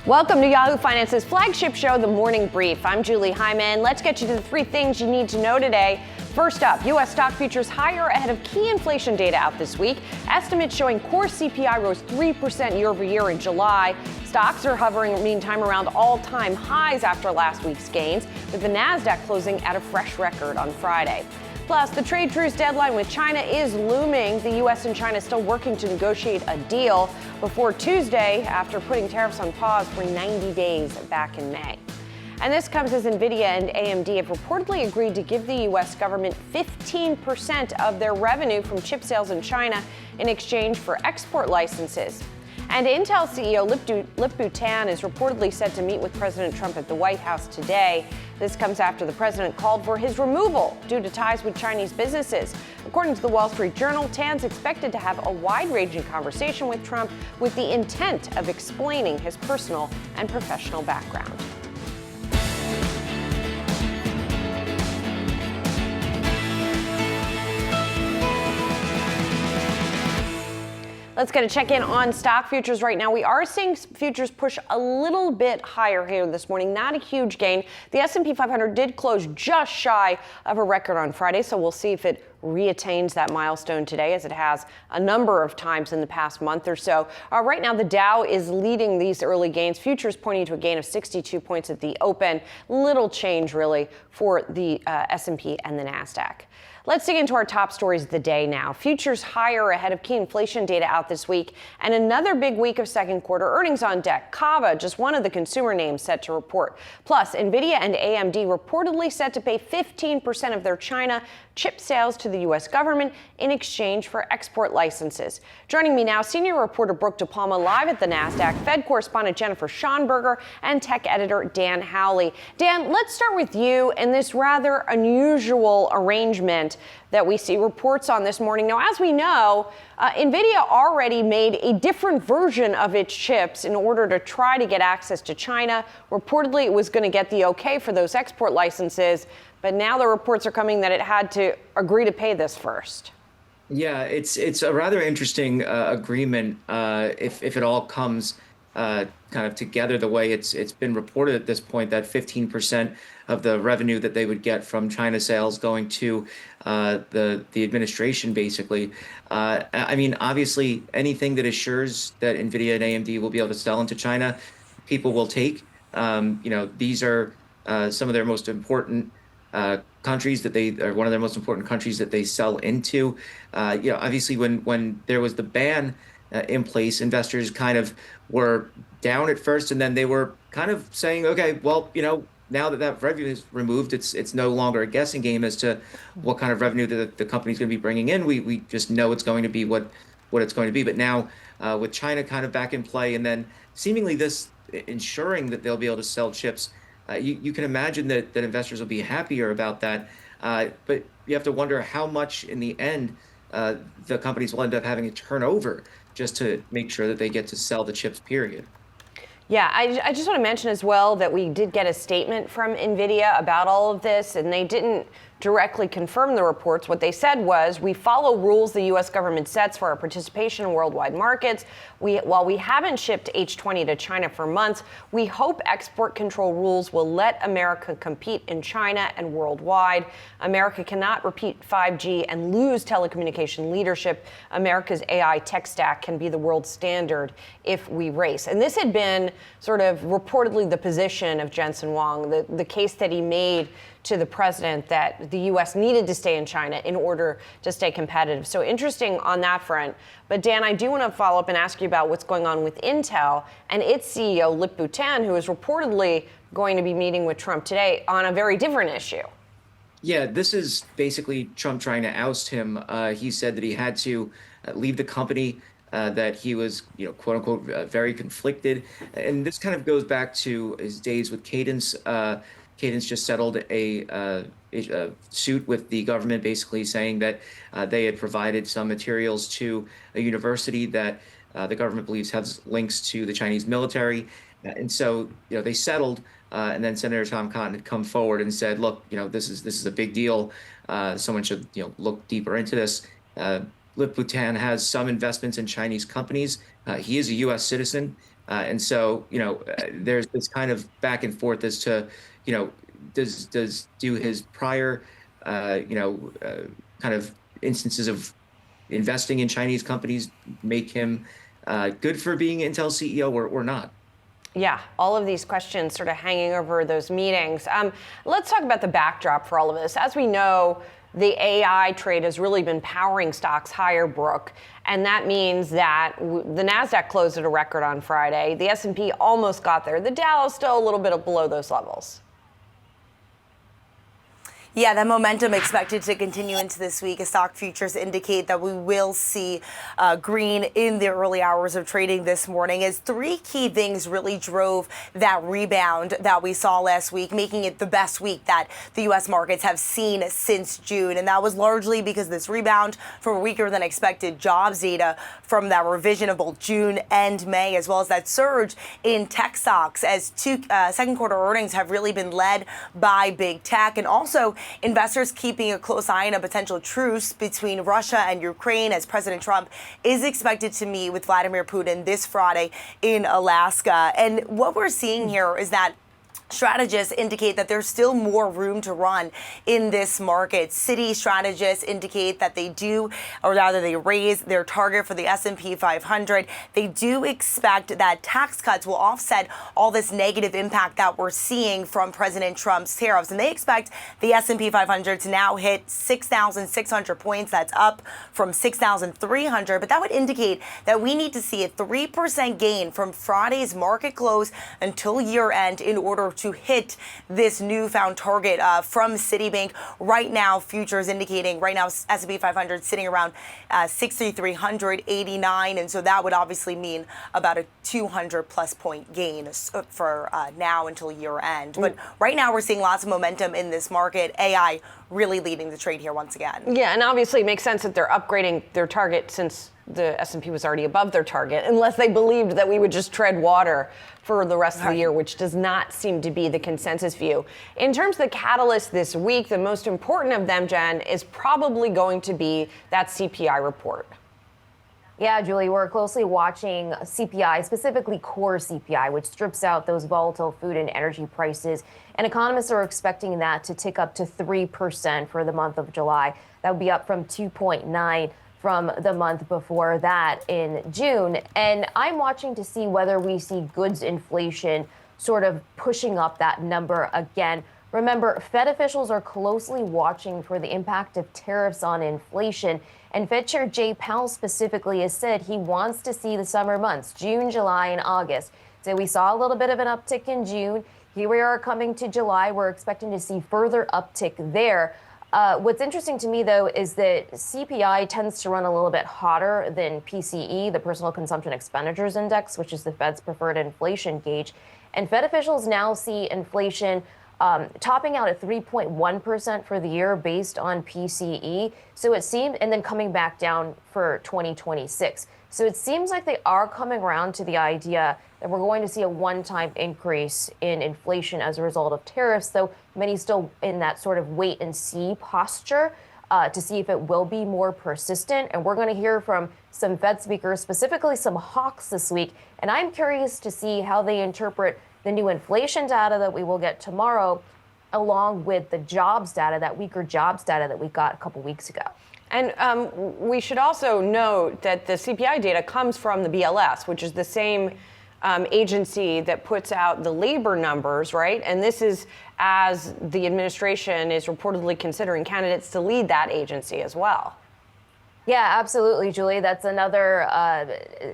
Welcome to Yahoo Finance's flagship show, The Morning Brief. I'm Julie Hyman. Let's get you to the three things you need to know today. First up, U.S. stock futures higher ahead of key inflation data out this week. Estimates showing core CPI rose 3% year over year in July. Stocks are hovering, meantime, around all-time highs after last week's gains, with the NASDAQ closing at a fresh record on Friday. Plus, the trade truce deadline with China is looming. The U.S. and China still working to negotiate a deal before Tuesday after putting tariffs on pause for 90 days back in May. And this comes as NVIDIA and AMD have reportedly agreed to give the U.S. government 15% of their revenue from chip sales in China in exchange for export licenses. And Intel CEO Lip-Bu Tan is reportedly set to meet with President Trump at the White House today. This comes after the president called for his removal due to ties with Chinese businesses. According to the Wall Street Journal, Tan's expected to have a wide-ranging conversation with Trump with the intent of explaining his personal and professional background. Let's get a check-in on stock futures right now. We are seeing futures push a little bit higher here this morning, not a huge gain. The S&P 500 did close just shy of a record on Friday, so we'll see if it reattains that milestone today, as it has a number of times in the past month or so. Right now, the Dow is leading these early gains. Futures pointing to a gain of 62 points at the open. Little change, really, for the S&P and the NASDAQ. Let's dig into our top stories of the day now. Futures higher ahead of key inflation data out this week, and another big week of second quarter earnings on deck. Kava, just one of the consumer names set to report. Plus, NVIDIA and AMD reportedly set to pay 15% of their China chip sales to the U.S. government in exchange for export licenses. Joining me now, senior reporter Brooke DePalma live at the NASDAQ, Fed correspondent Jennifer Schonberger, and tech editor Dan Howley. Dan, let's start with you and this rather unusual arrangement that we see reports on this morning. Now, as we know, NVIDIA already made a different version of its chips in order to try to get access to China. Reportedly, it was going to get the okay for those export licenses, but now the reports are coming that it had to agree to pay this first. Yeah, it's a rather interesting agreement if it all comes kind of together the way it's been reported at this point, that 15% of the revenue that they would get from China sales going to the administration, basically. I mean, obviously, anything that assures that NVIDIA and AMD will be able to sell into China, people will take. These are some of their most important countries that they are one of their most important countries that they sell into. Obviously, when there was the ban in place, investors kind of were down at first, and then they were kind of saying, okay, well, now that revenue is removed, it's no longer a guessing game as to what kind of revenue the company's going to be bringing in. We just know it's going to be what it's going to be. But now with China kind of back in play, and then seemingly this ensuring that they'll be able to sell chips, you can imagine that investors will be happier about that. But you have to wonder how much in the end the companies will end up having to turn over just to make sure that they get to sell the chips, period. Yeah, I just want to mention as well that we did get a statement from NVIDIA about all of this, and they didn't directly confirm the reports. What they said was, we follow rules the U.S. government sets for our participation in worldwide markets. While we haven't shipped H20 to China for months, we hope export control rules will let America compete in China and worldwide. America cannot repeat 5G and lose telecommunication leadership. America's AI tech stack can be the world standard if we race. And this had been sort of reportedly the position of Jensen Huang, the case that he made to the president that the U.S. needed to stay in China in order to stay competitive. So interesting on that front. But Dan, I do want to follow up and ask you about what's going on with Intel and its CEO, Lip-Bu Tan, who is reportedly going to be meeting with Trump today on a very different issue. Yeah, this is basically Trump trying to oust him. He said that he had to leave the company, that he was, quote unquote, very conflicted. And this kind of goes back to his days with Cadence. Cadence just settled a suit with the government, basically saying that they had provided some materials to a university that the government believes has links to the Chinese military. And so, they settled. And then Senator Tom Cotton had come forward and said, look, this is a big deal. Someone should, look deeper into this. Lip-Bu Tan has some investments in Chinese companies. He is a U.S. citizen. And so, there's this kind of back and forth as to, you know, do his prior, kind of instances of investing in Chinese companies make him good for being Intel CEO or not? Yeah, all of these questions sort of hanging over those meetings. Let's talk about the backdrop for all of this. As we know, the AI trade has really been powering stocks higher, Brooke, and that means that the Nasdaq closed at a record on Friday. The S&P almost got there. The Dow is still a little bit below those levels. Yeah, that momentum expected to continue into this week as stock futures indicate that we will see green in the early hours of trading this morning, as three key things really drove that rebound that we saw last week, making it the best week that the U.S. markets have seen since June. And that was largely because this rebound from weaker than expected jobs data from that revision of both June and May, as well as that surge in tech stocks, as second quarter earnings have really been led by big tech, and also investors keeping a close eye on a potential truce between Russia and Ukraine, as President Trump is expected to meet with Vladimir Putin this Friday in Alaska. And what we're seeing here is that strategists indicate that there's still more room to run in this market. Citi strategists indicate that they do, or rather they raise their target for the S&P 500. They do expect that tax cuts will offset all this negative impact that we're seeing from President Trump's tariffs. And they expect the S&P 500 to now hit 6,600 points. That's up from 6,300. But that would indicate that we need to see a 3% gain from Friday's market close until year end in order to hit this newfound target from Citibank. Right now, futures indicating right now S&P 500 sitting around 6,389, and so that would obviously mean about a 200 plus point gain for now until year end. But right now, we're seeing lots of momentum in this market. AI really leading the trade here once again. Yeah, and obviously it makes sense that they're upgrading their target since the S&P was already above their target, unless they believed that we would just tread water for the rest of the year, which does not seem to be the consensus view. In terms of the catalyst this week, the most important of them, Jen, is probably going to be that CPI report. Yeah, Julie, we're closely watching CPI, specifically core CPI, which strips out those volatile food and energy prices. And economists are expecting that to tick up to 3% for the month of July. That would be up from 2.9 from the month before that in June. And I'm watching to see whether we see goods inflation sort of pushing up that number again. Remember, Fed officials are closely watching for the impact of tariffs on inflation. And Fed Chair Jay Powell specifically has said he wants to see the summer months, June, July, and August. So we saw a little bit of an uptick in June. Here we are coming to July. We're expecting to see further uptick there. What's interesting to me, though, is that CPI tends to run a little bit hotter than PCE, the Personal Consumption Expenditures Index, which is the Fed's preferred inflation gauge. And Fed officials now see inflation topping out at 3.1% for the year based on PCE. So it seemed, and then coming back down for 2026. So it seems like they are coming around to the idea that we're going to see a one-time increase in inflation as a result of tariffs, though many still in that sort of wait and see posture to see if it will be more persistent. And we're going to hear from some Fed speakers, specifically some hawks this week. And I'm curious to see how they interpret the new inflation data that we will get tomorrow, along with the jobs data, that weaker jobs data that we got a couple weeks ago. And we should also note that the CPI data comes from the BLS, which is the same agency that puts out the labor numbers, right? And this is as the administration is reportedly considering candidates to lead that agency as well. Yeah, absolutely, Julie. That's another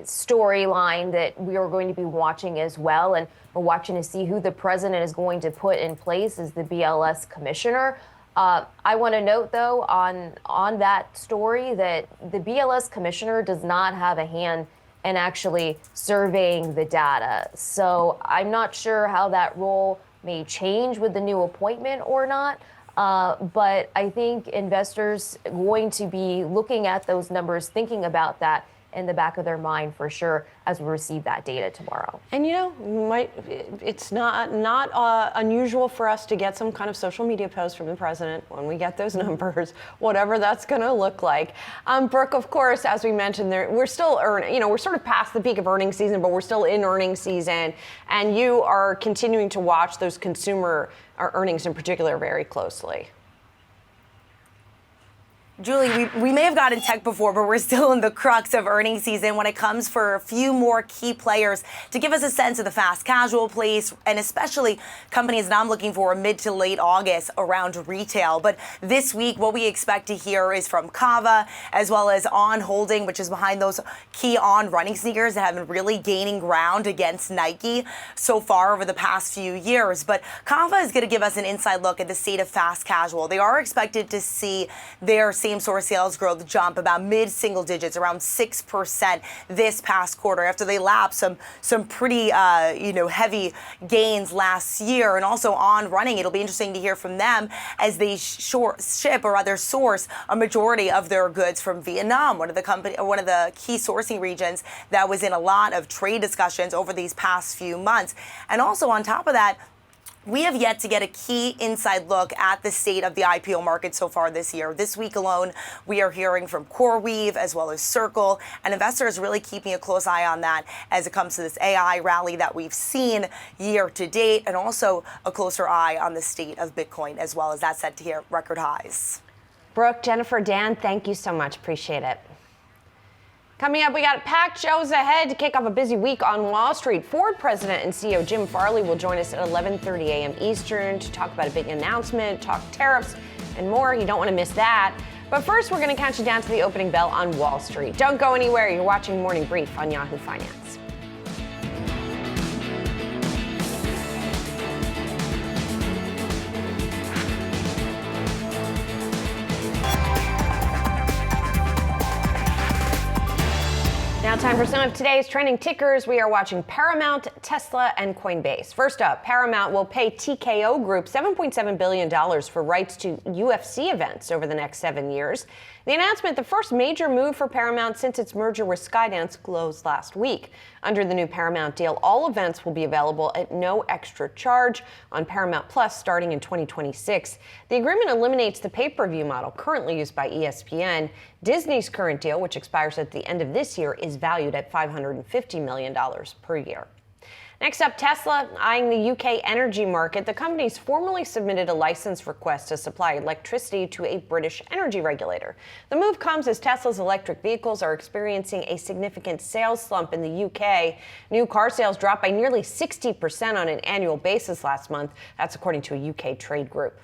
storyline that we are going to be watching as well. And we're watching to see who the president is going to put in place as the BLS commissioner. I want to note, though, on that story that the BLS commissioner does not have a hand in actually surveying the data. So I'm not sure how that role may change with the new appointment or not. But I think investors going to be looking at those numbers, thinking about that, in the back of their mind for sure as we receive that data tomorrow. And it's not unusual for us to get some kind of social media post from the president when we get those numbers, whatever that's going to look like. Brooke, of course, as we mentioned, we're still we're sort of past the peak of earnings season, but we're still in earnings season, and you are continuing to watch those consumer earnings in particular very closely. Julie, we may have gotten tech before, but we're still in the crux of earnings season when it comes for a few more key players to give us a sense of the fast casual place, and especially companies that I'm looking for mid to late August around retail. But this week, what we expect to hear is from Kava, as well as On Holding, which is behind those key On running sneakers that have been really gaining ground against Nike so far over the past few years. But Kava is going to give us an inside look at the state of fast casual. They are expected to see their same-store sales growth jump about mid-single digits, around 6% this past quarter after they lapped some pretty heavy gains last year. And also On Running, it'll be interesting to hear from them as they source a majority of their goods from Vietnam, one of the key sourcing regions that was in a lot of trade discussions over these past few months. And also on top of that, we have yet to get a key inside look at the state of the IPO market so far this year. This week alone, we are hearing from CoreWeave as well as Circle, and investors really keeping a close eye on that as it comes to this AI rally that we've seen year to date, and also a closer eye on the state of Bitcoin as well, as that's set to hit record highs. Brooke, Jennifer, Dan, thank you so much. Appreciate it. Coming up, we got packed shows ahead to kick off a busy week on Wall Street. Ford President and CEO Jim Farley will join us at 11:30 a.m. Eastern to talk about a big announcement, talk tariffs, and more. You don't want to miss that. But first, we're going to count you down to the opening bell on Wall Street. Don't go anywhere. You're watching Morning Brief on Yahoo Finance. Now time for some of today's trending tickers. We are watching Paramount, Tesla, and Coinbase. First up, Paramount will pay TKO Group $7.7 billion for rights to UFC events over the next 7 years. The announcement, the first major move for Paramount since its merger with Skydance, closed last week. Under the new Paramount deal, all events will be available at no extra charge on Paramount Plus starting in 2026. The agreement eliminates the pay-per-view model currently used by ESPN. Disney's current deal, which expires at the end of this year, is valued at $550 million per year. Next up, Tesla eyeing the UK energy market. The company's formally submitted a license request to supply electricity to a British energy regulator. The move comes as Tesla's electric vehicles are experiencing a significant sales slump in the UK. New car sales dropped by nearly 60% on an annual basis last month. That's according to a UK trade group.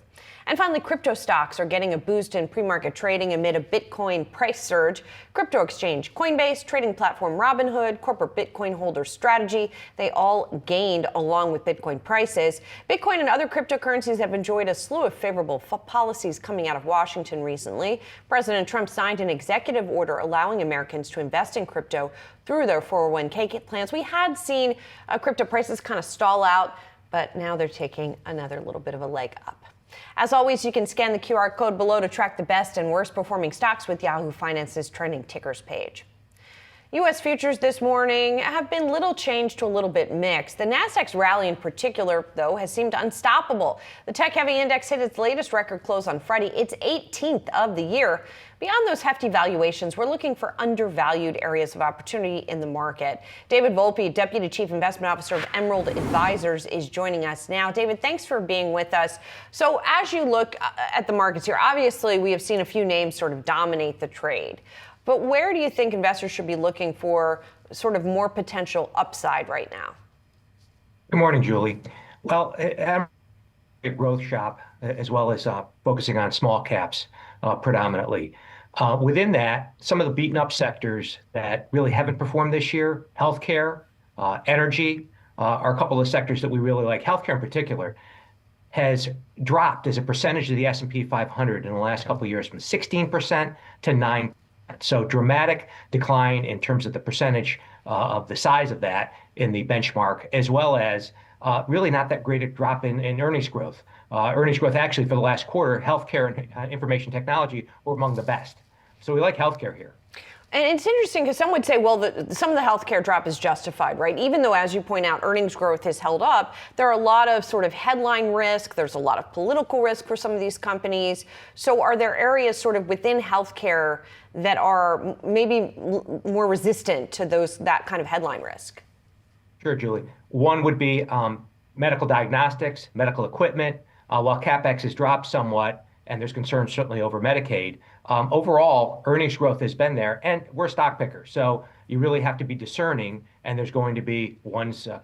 And finally, crypto stocks are getting a boost in pre-market trading amid a Bitcoin price surge. Crypto exchange Coinbase, trading platform Robinhood, corporate Bitcoin holder Strategy, they all gained along with Bitcoin prices. Bitcoin and other cryptocurrencies have enjoyed a slew of favorable policies coming out of Washington recently. President Trump signed an executive order allowing Americans to invest in crypto through their 401k plans. We had seen crypto prices kind of stall out, but now they're taking another little bit of a leg up. As always, you can scan the QR code below to track the best and worst performing stocks with Yahoo Finance's trending tickers page. U.S. futures this morning have been little changed to a little bit mixed. The Nasdaq's rally in particular, though, has seemed unstoppable. The tech-heavy index hit its latest record close on Friday, its 18th of the year. Beyond those hefty valuations, we're looking for undervalued areas of opportunity in the market. David Volpe, Deputy Chief Investment Officer of Emerald Advisors, is joining us now. David, thanks for being with us. So as you look at the markets here, obviously we have seen a few names sort of dominate the trade. But where do you think investors should be looking for sort of more potential upside right now? Good morning, Julie. Well, I'm a growth shop as well as focusing on small caps predominantly. Within that, some of the beaten up sectors that really haven't performed this year, healthcare, energy, are a couple of sectors that we really like. Healthcare in particular has dropped as a percentage of the S&P 500 in the last couple of years from 16% to 9%. So dramatic decline in terms of the percentage of the size of that in the benchmark, as well as really not that great a drop in earnings growth. Earnings growth actually for the last quarter, healthcare and information technology were among the best. So we like healthcare here. And it's interesting because some would say, well, some of the healthcare drop is justified, right? Even though, as you point out, earnings growth has held up, there are a lot of sort of headline risk. There's a lot of political risk for some of these companies. So are there areas sort of within healthcare that are maybe more resistant to that kind of headline risk? Sure, Julie. One would be medical diagnostics, medical equipment. While CapEx has dropped somewhat, and there's concerns certainly over Medicaid, overall earnings growth has been there, and we're stock pickers. So you really have to be discerning, and there's going to be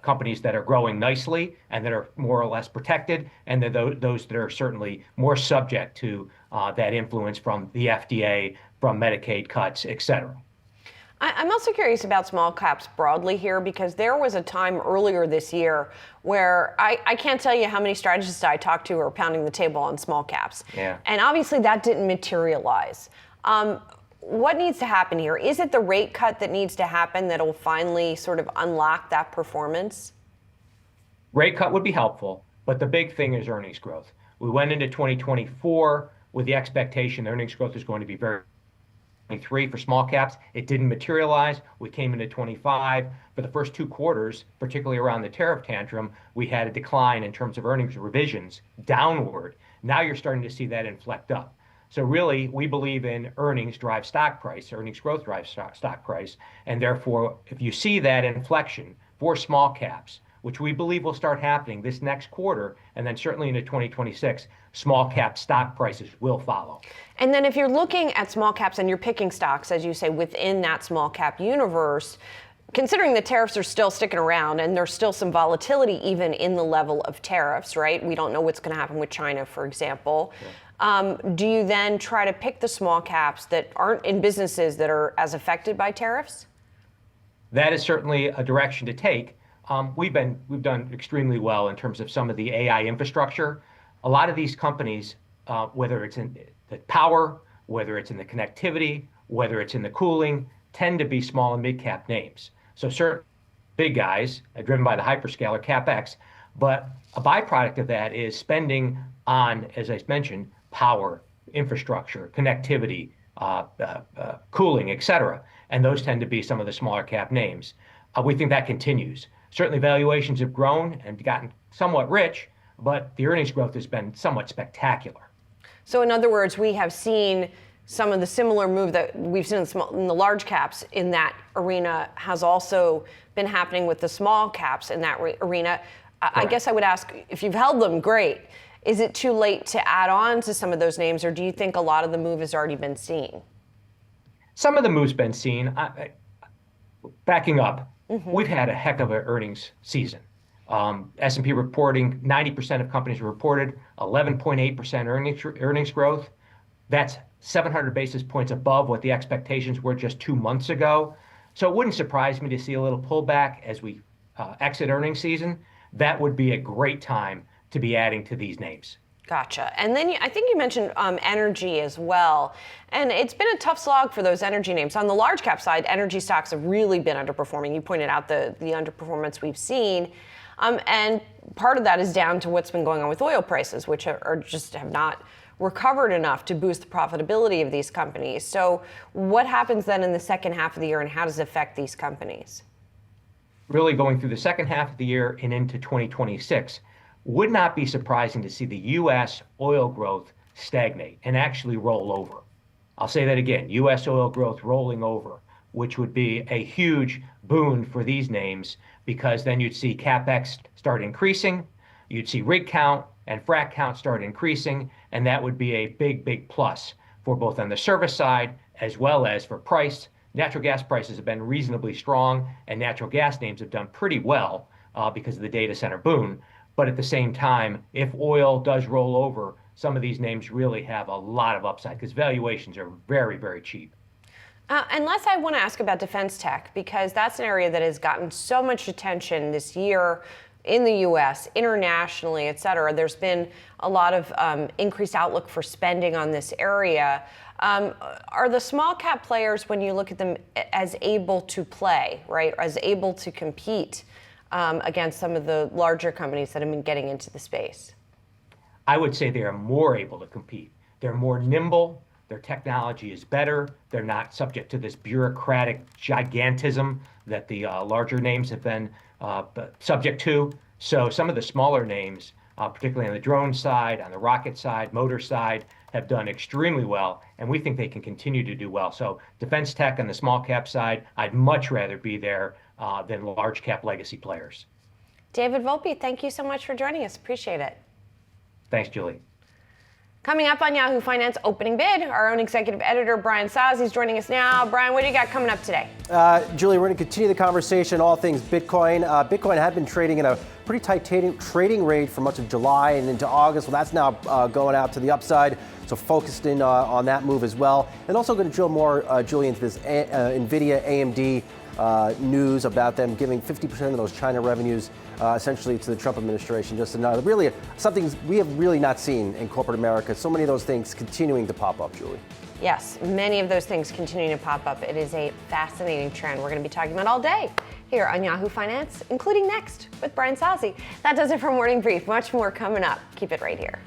companies that are growing nicely and that are more or less protected, and then those that are certainly more subject to that influence from the FDA, from Medicaid cuts, et cetera. I'm also curious about small caps broadly here, because there was a time earlier this year where I can't tell you how many strategists I talked to who are pounding the table on small caps. Yeah. And obviously that didn't materialize. What needs to happen here? Is it the rate cut that needs to happen that will finally sort of unlock that performance? Rate cut would be helpful, but the big thing is earnings growth. We went into 2024 with the expectation earnings growth is going to be very 23 for small caps. It didn't materialize. We came into 25. For the first 2 quarters, particularly around the tariff tantrum, we had a decline in terms of earnings revisions downward. Now you're starting to see that inflect up. So really, we believe in earnings drive stock price, earnings growth drives stock price. And therefore, if you see that inflection for small caps, which we believe will start happening this next quarter, and then certainly into 2026, small cap stock prices will follow. And then if you're looking at small caps and you're picking stocks, as you say, within that small cap universe, considering the tariffs are still sticking around and there's still some volatility even in the level of tariffs, right? We don't know what's going to happen with China, for example. Yeah. Do you then try to pick the small caps that aren't in businesses that are as affected by tariffs? That is certainly a direction to take. We've done extremely well in terms of some of the AI infrastructure. A lot of these companies, whether it's in the power, whether it's in the connectivity, whether it's in the cooling, tend to be small and mid-cap names. So certain big guys are driven by the hyperscaler CapEx, but a byproduct of that is spending on, as I mentioned, power, infrastructure, connectivity, cooling, et cetera. And those tend to be some of the smaller cap names. We think that continues. Certainly valuations have grown and gotten somewhat rich, but the earnings growth has been somewhat spectacular. So in other words, we have seen some of the similar move that we've seen in the large caps in that arena has also been happening with the small caps in that arena. I guess I would ask, if you've held them, great. Is it too late to add on to some of those names, or do you think a lot of the move has already been seen? Some of the move's been seen. Backing up, we've had a heck of an earnings season. S&P reporting 90% of companies reported 11.8% earnings growth. That's 700 basis points above what the expectations were just 2 months ago. So it wouldn't surprise me to see a little pullback as we exit earnings season. That would be a great time to be adding to these names. Gotcha. And then I think you mentioned energy as well. And it's been a tough slog for those energy names. On the large cap side, energy stocks have really been underperforming. You pointed out the underperformance we've seen. And part of that is down to what's been going on with oil prices, which are just have not recovered enough to boost the profitability of these companies. So what happens then in the second half of the year, and how does it affect these companies? Really going through the second half of the year and into 2026, would not be surprising to see the U.S. oil growth stagnate and actually roll over. I'll say that again, U.S. oil growth rolling over, which would be a huge boon for these names, because then you'd see CapEx start increasing, you'd see rig count and frac count start increasing, and that would be a big, big plus for both on the service side as well as for price. Natural gas prices have been reasonably strong, and natural gas names have done pretty well because of the data center boom. But at the same time, if oil does roll over, some of these names really have a lot of upside because valuations are very, very cheap. And Les, I want to ask about defense tech, because that's an area that has gotten so much attention this year in the U.S., internationally, et cetera. There's been a lot of increased outlook for spending on this area. Are the small cap players, when you look at them, as able to play, right, as able to compete against some of the larger companies that have been getting into the space? I would say they are more able to compete. They're more nimble. Their technology is better. They're not subject to this bureaucratic gigantism that the larger names have been subject to. So some of the smaller names, particularly on the drone side, on the rocket side, motor side, have done extremely well, and we think they can continue to do well. So defense tech on the small cap side, I'd much rather be there than large cap legacy players. David Volpe, thank you so much for joining us. Appreciate it. Thanks, Julie. Coming up on Yahoo Finance Opening Bid, our own executive editor, Brian Sazzi, is joining us now. Brian, what do you got coming up today? Julie, we're going to continue the conversation, all things Bitcoin. Bitcoin had been trading in a pretty tight trading rate for much of July and into August. Well, that's now going out to the upside, so focused in on that move as well. And also going to drill more, Julie, into this NVIDIA, AMD news about them giving 50% of those China revenues essentially to the Trump administration. Just another, really, something we have really not seen in corporate America. So many of those things continuing to pop up, Julie. Yes, many of those things continuing to pop up. It is a fascinating trend we're going to be talking about all day here on Yahoo Finance, including next with Brian Sazzi. That does it for Morning Brief. Much more coming up. Keep it right here.